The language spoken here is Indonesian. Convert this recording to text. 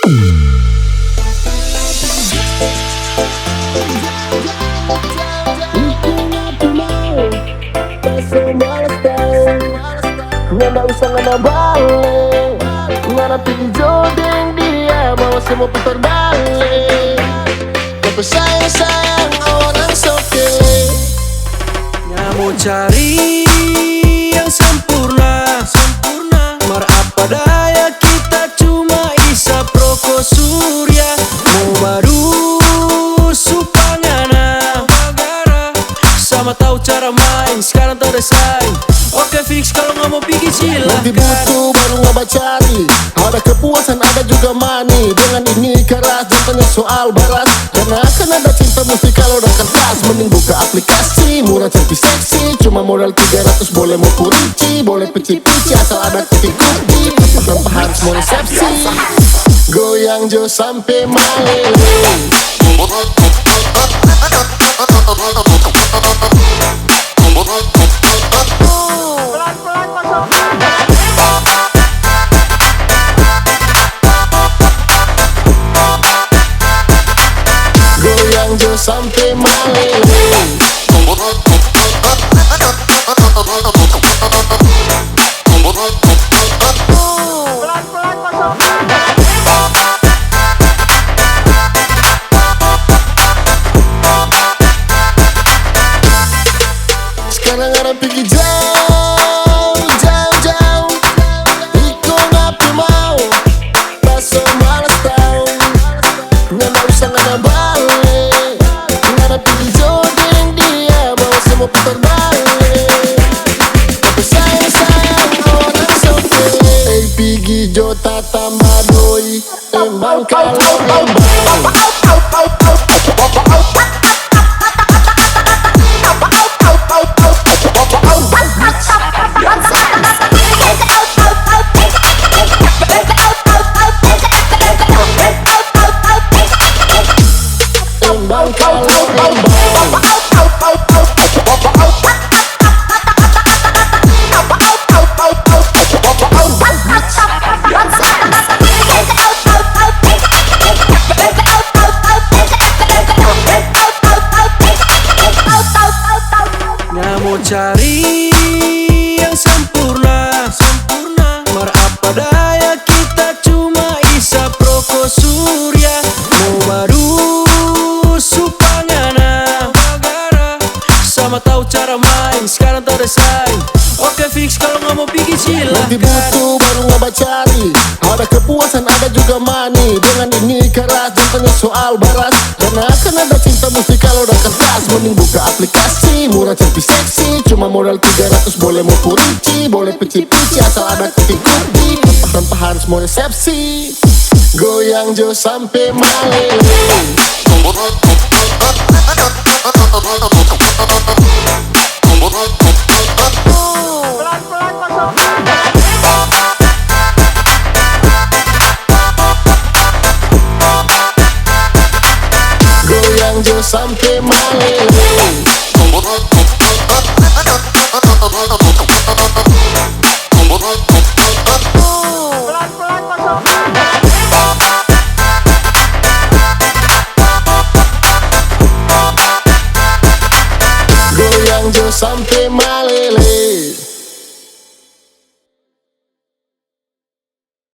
Nggak usah ngana balik, ngana pilih jodeng dia mau semua putar balik. Gak sayang orang sokele. Nggak mau cari yang sempurna, mar apa daya kita cuma isap rokok surya. Mau baru supangana, sama tahu cara main sekarang tak ada saing. Oke fix kalau nggak mau pergi silakan. Nanti butuh baru nggak cari, ada kepuasan ada juga money. Dengan ini keras jangan soal baras, karena akan ada cinta mesti kalau udah kertas. Mending buka aplikasi murah cantik seksi, cuma modal 300 boleh mau kurici, boleh pici-pici asal ada kuti-kuti. Tanpa harus mau resepsi, goyang jo sampai malam. Goyang jo sampai malam. Sekarang ada pergi jauh, Iko ngapi mau, baso malas tau. Nggak usah ngana balik, ngana pilih jodeng dia mau semua putar balik. Tapi sayang orang sokele. Pergi jo tata madoi, emang kalau embang. Nggak mau cari yang sempurna, mar apa daya kita cuma isap rokok surya. Mau baru supangana, sama tahu cara main sekarang tak ada saing. Oke fix kalau nggak mau pergi silakan. Nanti butuh baru nggak cari, ada kepuasan ada juga money. Dengan ini keras jangan soal baras, karena akan ada cinta mesti kalau udah kertas. Mending buka aplikasi murah cantik seksi, cuma modal 300 boleh mau kurici, boleh pici-pici asal ada kuti-kuti. Tanpa harus mau resepsi, goyang jo sampai malam. Pelan-pelan